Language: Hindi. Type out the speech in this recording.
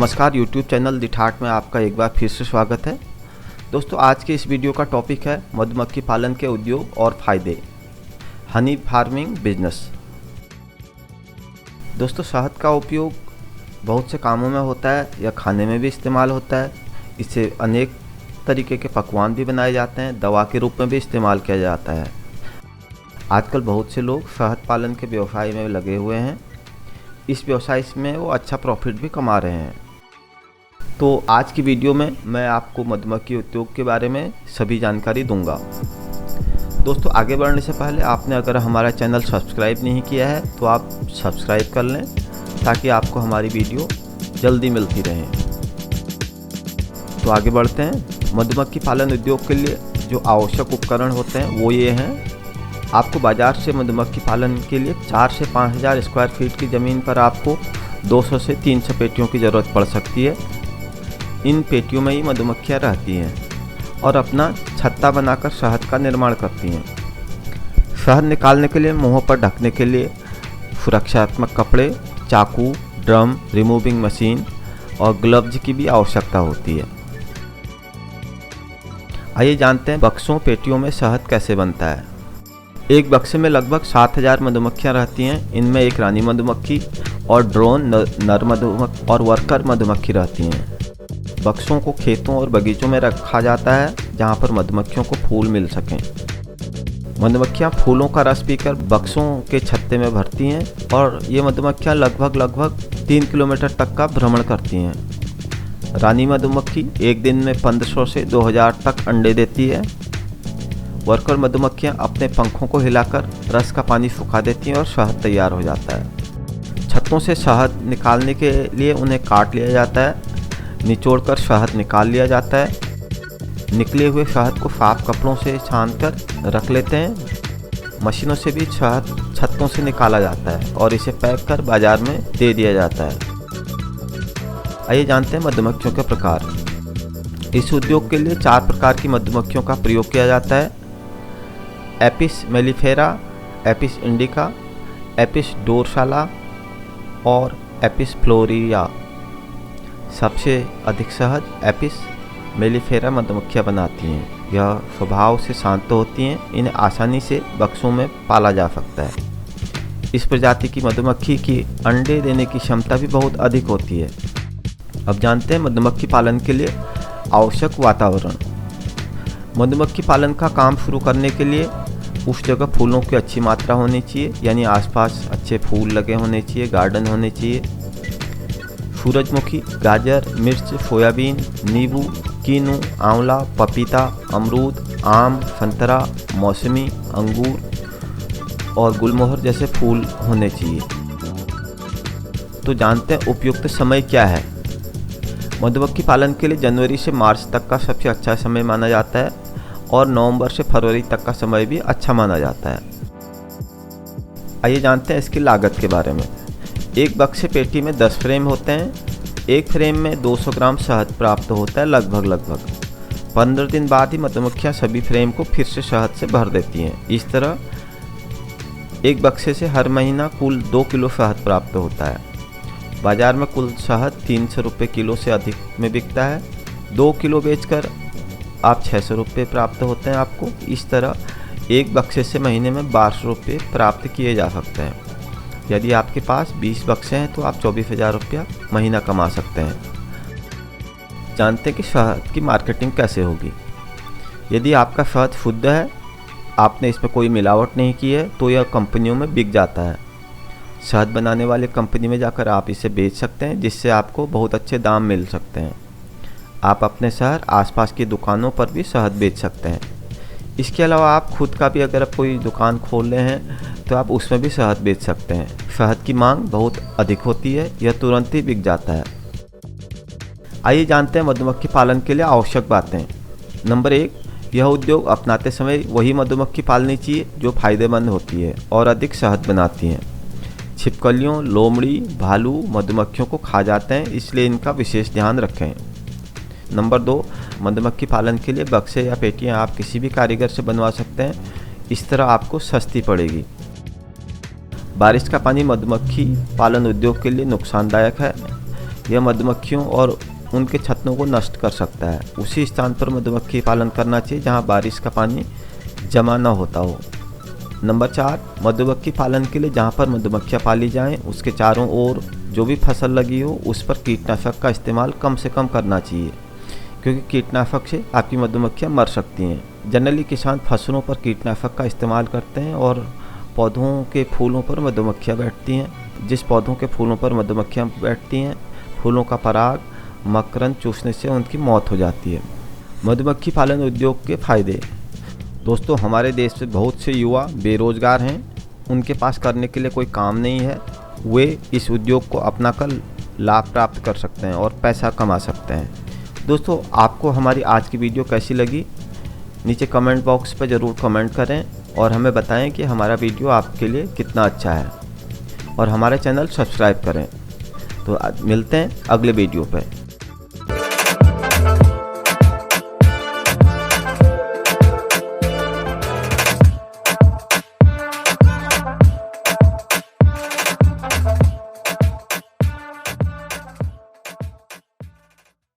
नमस्कार YouTube चैनल द ठाट में आपका एक बार फिर से स्वागत है। दोस्तों, आज के इस वीडियो का टॉपिक है मधुमक्खी पालन के उद्योग और फायदे, हनी फार्मिंग बिजनेस। दोस्तों, शहद का उपयोग बहुत से कामों में होता है या खाने में भी इस्तेमाल होता है। इससे अनेक तरीके के पकवान भी बनाए जाते हैं, दवा के रूप में भी इस्तेमाल किया जाता है। आजकल बहुत से लोग शहद पालन के व्यवसाय में लगे हुए हैं। इस व्यवसाय में वो अच्छा प्रॉफिट भी कमा रहे हैं। तो आज की वीडियो में मैं आपको मधुमक्खी उद्योग के बारे में सभी जानकारी दूंगा। दोस्तों, आगे बढ़ने से पहले आपने अगर हमारा चैनल सब्सक्राइब नहीं किया है तो आप सब्सक्राइब कर लें ताकि आपको हमारी वीडियो जल्दी मिलती रहे। तो आगे बढ़ते हैं। मधुमक्खी पालन उद्योग के लिए जो आवश्यक उपकरण होते हैं वो ये हैं। आपको बाज़ार से मधुमक्खी पालन के लिए 4 से 5,000 स्क्वायर फीट की ज़मीन पर आपको 200 से 300 पेटियों की ज़रूरत पड़ सकती है। इन पेटियों में ही मधुमक्खियाँ रहती हैं और अपना छत्ता बनाकर शहद का निर्माण करती हैं। शहद निकालने के लिए मुंह पर ढकने के लिए सुरक्षात्मक कपड़े, चाकू, ड्रम, रिमूविंग मशीन और ग्लव्स की भी आवश्यकता होती है। आइए जानते हैं बक्सों पेटियों में शहद कैसे बनता है। एक बक्से में लगभग 7,000 मधुमक्खियाँ रहती हैं। इनमें एक रानी मधुमक्खी और ड्रोन नर मधुमक्खी और वर्कर मधुमक्खी रहती हैं। बक्सों को खेतों और बगीचों में रखा जाता है जहाँ पर मधुमक्खियों को फूल मिल सकें। मधुमक्खियाँ फूलों का रस पीकर बक्सों के छत्ते में भरती हैं और ये मधुमक्खियाँ लगभग 3 किलोमीटर तक का भ्रमण करती हैं। रानी मधुमक्खी एक दिन में 1500 से 2000 तक अंडे देती है। वर्कर मधुमक्खियाँ अपने पंखों को हिलाकर रस का पानी सुखा देती हैं और शहद तैयार हो जाता है। छत्तों से शहद निकालने के लिए उन्हें काट लिया जाता है, निचोड़कर शहद निकाल लिया जाता है। निकले हुए शहद को साफ कपड़ों से छानकर रख लेते हैं। मशीनों से भी शहद छत्तों से निकाला जाता है और इसे पैक कर बाजार में दे दिया जाता है। आइए जानते हैं मधुमक्खियों के प्रकार। इस उद्योग के लिए 4 प्रकार की मधुमक्खियों का प्रयोग किया जाता है। Apis mellifera, Apis indica, Apis dorsata और एपिस फ्लोरिया। सबसे अधिक शहद एपिस मेलिफेरा मधुमक्खियाँ बनाती हैं। यह स्वभाव से शांत होती हैं। इन्हें आसानी से बक्सों में पाला जा सकता है। इस प्रजाति की मधुमक्खी की अंडे देने की क्षमता भी बहुत अधिक होती है। अब जानते हैं मधुमक्खी पालन के लिए आवश्यक वातावरण। मधुमक्खी पालन का काम शुरू करने के लिए उस जगह फूलों की अच्छी मात्रा होनी चाहिए, यानी आसपास अच्छे फूल लगे होने चाहिए, गार्डन होने चाहिए। सूरजमुखी, गाजर, मिर्च, सोयाबीन, नींबू, कीनू, आंवला, पपीता, अमरूद, आम, संतरा, मौसमी, अंगूर और गुलमोहर जैसे फूल होने चाहिए। तो जानते हैं उपयुक्त समय क्या है। मधुमक्खी पालन के लिए जनवरी से मार्च तक का सबसे अच्छा समय माना जाता है और नवंबर से फरवरी तक का समय भी अच्छा माना जाता है। आइए जानते हैं इसकी लागत के बारे में। एक बक्से पेटी में 10 फ्रेम होते हैं। एक फ्रेम में 200 ग्राम शहद प्राप्त होता है लगभग 15 दिन बाद ही मधुमक्खियाँ सभी फ्रेम को फिर से शहद से भर देती हैं। इस तरह एक बक्से से हर महीना कुल 2 किलो शहद प्राप्त होता है। बाज़ार में कुल शहद 300 रुपये किलो से अधिक में बिकता है। 2 किलो बेचकर आप 600 रुपये प्राप्त होते हैं आपको। इस तरह एक बक्से से महीने में 1200 रुपये प्राप्त किए जा सकते हैं। यदि आपके पास 20 बक्से हैं तो आप 24,000 रुपया महीना कमा सकते हैं। जानते हैं कि शहद की मार्केटिंग कैसे होगी। यदि आपका शहद शुद्ध है, आपने इसमें कोई मिलावट नहीं की है, तो यह कंपनियों में बिक जाता है। शहद बनाने वाले कंपनी में जाकर आप इसे बेच सकते हैं, जिससे आपको बहुत अच्छे दाम मिल सकते हैं। आप अपने शहर आसपास की दुकानों पर भी शहद बेच सकते हैं। इसके अलावा आप खुद का भी अगर कोई दुकान खोल रहे हैं तो आप उसमें भी शहद बेच सकते हैं। शहद की मांग बहुत अधिक होती है, यह तुरंत ही बिक जाता है। आइए जानते हैं मधुमक्खी पालन के लिए आवश्यक बातें। नंबर 1, यह उद्योग अपनाते समय वही मधुमक्खी पालनी चाहिए जो फायदेमंद होती है और अधिक शहद बनाती हैं। छिपकलियों, लोमड़ी, भालू मधुमक्खियों को खा जाते हैं, इसलिए इनका विशेष ध्यान रखें। नंबर 2, मधुमक्खी पालन के लिए बक्से या पेटियां आप किसी भी कारीगर से बनवा सकते हैं। इस तरह आपको सस्ती पड़ेगी। बारिश का पानी मधुमक्खी पालन उद्योग के लिए नुकसानदायक है। यह मधुमक्खियों और उनके छत्तों को नष्ट कर सकता है। उसी स्थान पर मधुमक्खी पालन करना चाहिए जहाँ बारिश का पानी जमा न होता हो। नंबर 4, मधुमक्खी पालन के लिए जहाँ पर मधुमक्खियाँ पाली जाएं उसके चारों ओर जो भी फसल लगी हो उस पर कीटनाशक का इस्तेमाल कम से कम करना चाहिए, क्योंकि कीटनाशक से आपकी मधुमक्खियाँ मर सकती हैं। जनरली किसान फसलों पर कीटनाशक का इस्तेमाल करते हैं और पौधों के फूलों पर मधुमक्खियाँ बैठती हैं। जिस पौधों के फूलों पर मधुमक्खियाँ बैठती हैं, फूलों का पराग मकरंद चूसने से उनकी मौत हो जाती है। मधुमक्खी पालन उद्योग के फायदे। दोस्तों, हमारे देश में बहुत से युवा बेरोजगार हैं, उनके पास करने के लिए कोई काम नहीं है। वे इस उद्योग को अपनाकर लाभ प्राप्त कर सकते हैं और पैसा कमा सकते हैं। दोस्तों, आपको हमारी आज की वीडियो कैसी लगी? नीचे कमेंट बॉक्स पर ज़रूर कमेंट करें और हमें बताएं कि हमारा वीडियो आपके लिए कितना अच्छा है, और हमारे चैनल सब्सक्राइब करें। तो मिलते हैं अगले वीडियो पर।